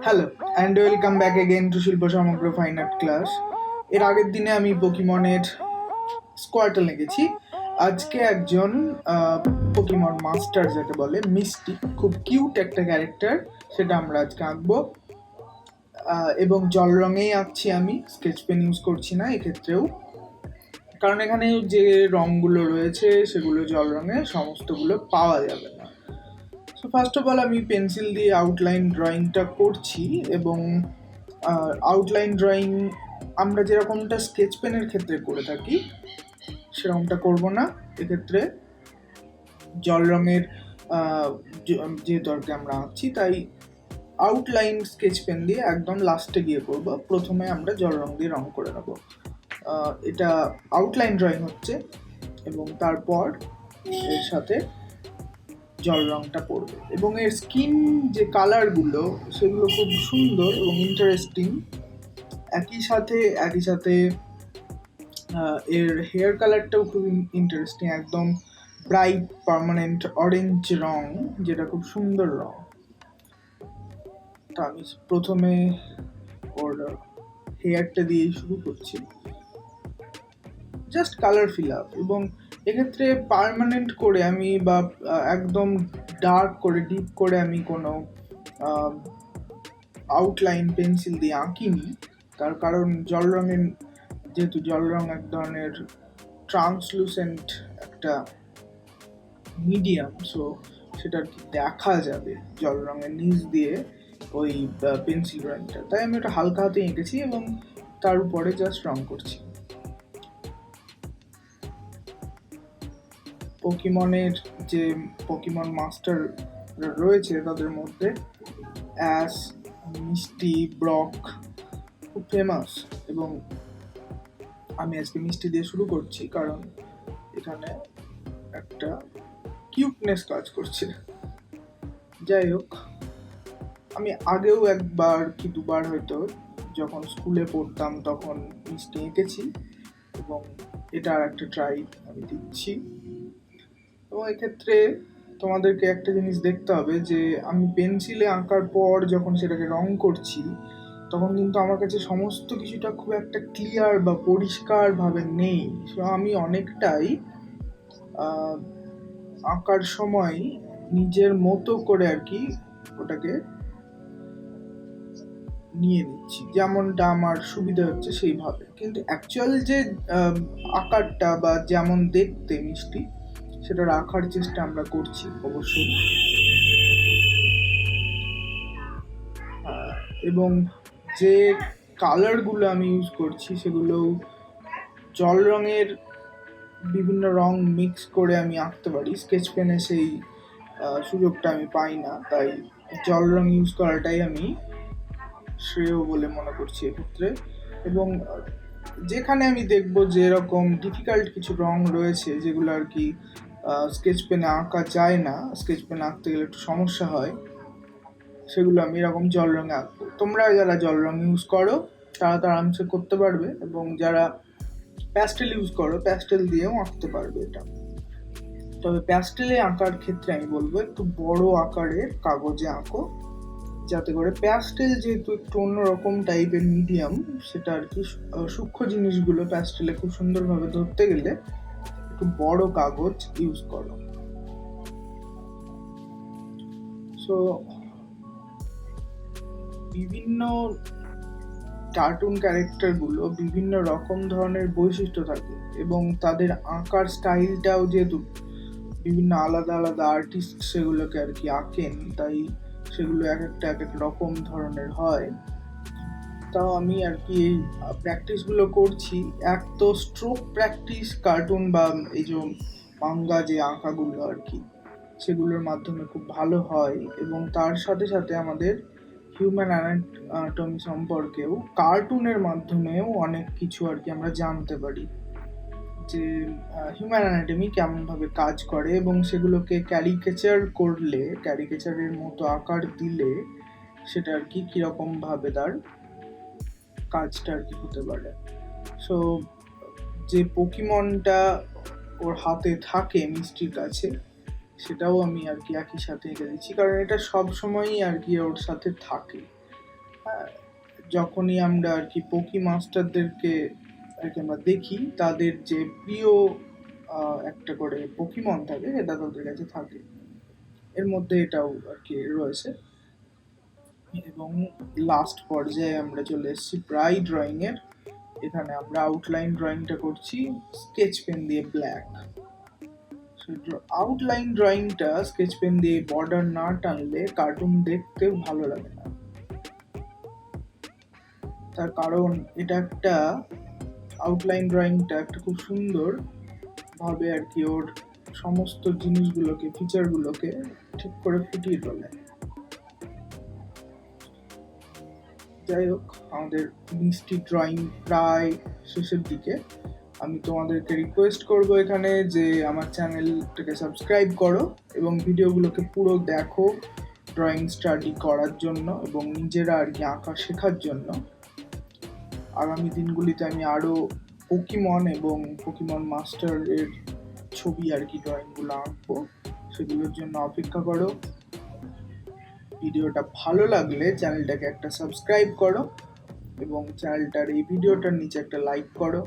Hello and welcome back again two শিল্প সমগ্র fine art class. এর আগের দিনে আমি পোকিমনের স্কোয়াটাল এঁকেছি। আজকে একজন পোকিমন মাস্টার যাকে বলে মিস্টি, খুব কিউট একটা ক্যারেক্টার, সেটা আমরা আজকে আঁকবো। এবং জল রঙেই আঁকছি, আমি স্কেচ পেন ইউজ করছি না এক্ষেত্রেও, কারণ এখানে যে রঙগুলো রয়েছে সেগুলো জল রঙে সমস্তগুলো পাওয়া যাবে না। সো ফার্স্ট অফ অল আমি পেন্সিল দিয়ে আউটলাইন ড্রয়িংটা করছি, এবং আউটলাইন ড্রয়িং আমরা যেরকমটা স্কেচ পেনের ক্ষেত্রে করে থাকি সেরকমটা করব না। এক্ষেত্রে জল রঙের যেহেতু আর কি আমরা আঁকছি, তাই আউটলাইন স্কেচ পেন দিয়ে একদম লাস্টে গিয়ে করব। প্রথমে আমরা জল রং দিয়ে রং করে নেব। এটা আউটলাইন ড্রয়িং হচ্ছে, এবং তারপর এর সাথে জল রংটা পড়বে, এবং এর স্কিন যে কালারগুলো সেগুলো খুব সুন্দর এবং ইন্টারেস্টিং। একই সাথে এর হেয়ার কালারটাও খুব ইন্টারেস্টিং, একদম ব্রাইট পার্মানেন্ট অরেঞ্জ রং, যেটা খুব সুন্দর রং। তা আমি প্রথমে ওর হেয়ারটা দিয়েই শুরু করছি, জাস্ট কালার ফিল আপ। এবং এক্ষেত্রে পার্মানেন্ট করে আমি বা একদম ডার্ক করে ডিপ করে আমি কোনো আউটলাইন পেন্সিল দিয়ে আঁকিনি। তার কারণ জল রঙের, যেহেতু জল রং এক ধরনের ট্রান্সলুসেন্ট একটা মিডিয়াম, সো সেটা আর কি দেখা যাবে জল রঙের নিচ দিয়ে ওই পেন্সিল ড্রয়িংটা, তাই আমি ওটা হালকা হাতে এঁকেছি এবং তার উপরে জাস্ট রং করছি। পোকিমনের যে পোকিমন মাস্টার রয়েছে তাদের মধ্যে অ্যাশ, মিস্টি, ব্রক খুব ফেমাস, এবং আমি আজকে মিষ্টি দিয়ে শুরু করছি কারণ এখানে একটা কিউটনেস কাজ করছে। যাই হোক, আমি আগেও একবার কি দুবার হয়তো যখন স্কুলে পড়তাম তখন মিষ্টি এঁকেছি, এবং এটা আর একটা ট্রাই আমি দিচ্ছি। এবং এক্ষেত্রে তোমাদেরকে একটা জিনিস দেখতে হবে যে আমি পেন্সিলে আঁকার পর যখন সেটাকে রং করছি তখন কিন্তু আমার কাছে সমস্ত কিছুটা খুব একটা ক্লিয়ার বা পরিষ্কারভাবে নেই। সো আমি অনেকটাই আঁকার সময় নিজের মতো করে আর কি ওটাকে নিয়ে নিচ্ছি, যেমনটা আমার সুবিধা হচ্ছে সেইভাবে। কিন্তু অ্যাকচুয়াল যে আকারটা বা যেমন দেখতে মিষ্টি, সেটা রাখার চেষ্টা আমরা করছি অবশ্যই। এবং যে কালারগুলো আমি ইউজ করছি সেগুলো জল রঙের বিভিন্ন রং মিক্স করে আমি আঁকতে পারি, স্কেচ পেনে সেই সুযোগটা আমি পাই না, তাই জল রং ইউজ করাটাই আমি শ্রেয় বলে মনে করছি এক্ষেত্রে। এবং যেখানে আমি দেখবো যে এরকম ডিফিকাল্ট কিছু রং রয়েছে যেগুলো আর কি স্কেচ পেনে আঁকা যায় না, স্কেচ পেনে আঁকতে গেলে একটু সমস্যা হয়, সেগুলো আমি এরকম জল রঙে আঁকবো। তোমরা যারা জল রং ইউজ করো তারা তো আরামসে করতে পারবে, এবং যারা প্যাস্টেল ইউজ করো প্যাস্টেল দিয়েও আঁকতে পারবে এটা। তবে প্যাস্টেলে আঁকার ক্ষেত্রে আমি বলবো একটু বড় আকারের কাগজে আঁকো, যাতে করে প্যাস্টেল যেহেতু একটু অন্যরকম টাইপের মিডিয়াম, সেটা আর কি সূক্ষ্ম জিনিসগুলো প্যাস্টেলে খুব সুন্দরভাবে ধরতে গেলে একটু বড় কাগজ ইউজ করো। সো বিভিন্ন কার্টুন ক্যারেক্টারগুলো বিভিন্ন রকম ধরনের বৈশিষ্ট্য থাকে, এবং তাদের আঁকার স্টাইলটাও যেহেতু বিভিন্ন আলাদা আলাদা আর্টিস্ট সেগুলোকে আর কি আঁকেন, তাই সেগুলো এক এক রকম ধরনের হয়। তাও আমি আর কি এই প্র্যাকটিসগুলো করছি। এক তো স্ট্রোক প্র্যাকটিস, কার্টুন বা এই যে মাঙ্গা যে আঁকাগুলো আর কি, সেগুলোর মাধ্যমে খুব ভালো হয়, এবং তার সাথে সাথে আমাদের হিউম্যান অ্যানাটমি সম্পর্কেও কার্টুনের মাধ্যমেও অনেক কিছু আর কি আমরা জানতে পারি, যে হিউম্যান অ্যানাটমি কেমনভাবে কাজ করে, এবং সেগুলোকে ক্যারিকেচার করলে, ক্যারিকেচারের মতো আকার দিলে সেটা আর কি কীরকমভাবে তার কাজটা আর কি হতে পারে। সো যে পোকিমনটা ওর হাতে থাকে মিষ্টির কাছে, সেটাও আমি আর কি একই সাথে এঁকে দিচ্ছি, কারণ এটা সব সময়ই আর কি ওর সাথে থাকে। হ্যাঁ, যখনই আমরা আর কি পোকি মাস্টারদেরকে আর কি আমরা দেখি, তাদের যে প্রিয় একটা করে পোকিমন থাকে সেটা তাদের কাছে থাকে। এর মধ্যে এটাও আর কি রয়েছে। এবং লাস্ট পর্যায়ে আমরা চলে এসেছি প্রায় ড্রয়িং এর। এখানে আমরা আউটলাইন ড্রয়িংটা করছি স্কেচ পেন দিয়ে ব্ল্যাক। আউটলাইন ড্রয়িংটা স্কেচ পেন দিয়ে বর্ডার না টানলে কার্টুন দেখতে ভালো লাগে না। তার কারণ এটা একটা আউটলাইন ড্রয়িংটা একটা খুব সুন্দর ভাবে আর কি ওর সমস্ত জিনিসগুলোকে, ফিচারগুলোকে ঠিক করে ফুটিয়ে তোলে। যাই হোক, আমাদের মিষ্টি ড্রয়িং প্রায় শেষের দিকে। আমি তোমাদেরকে রিকোয়েস্ট করব এখানে যে আমার চ্যানেলটাকে সাবস্ক্রাইব করো এবং ভিডিওগুলোকে পুরো দেখো ড্রয়িং স্টাডি করার জন্য এবং নিজেরা আর কি আঁকা শেখার জন্য। আগামী দিনগুলিতে আমি আরও পোকিমন এবং পোকিমন মাস্টারের ছবি আর কি ড্রয়িংগুলো আঁকবো, সেগুলোর জন্য অপেক্ষা করো। ভিডিওটা ভালো লাগলে চ্যানেলটাকে একটা সাবস্ক্রাইব করো এবং চ্যানেলটার এই ভিডিওটার নিচে একটা লাইক করো।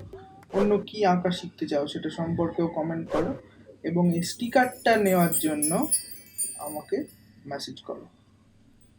অন্য কি আঁকা শিখতে চাও সেটা সম্পর্কেও কমেন্ট করো এবং এই স্টিকারটা নেওয়ার জন্য আমাকে মেসেজ করো।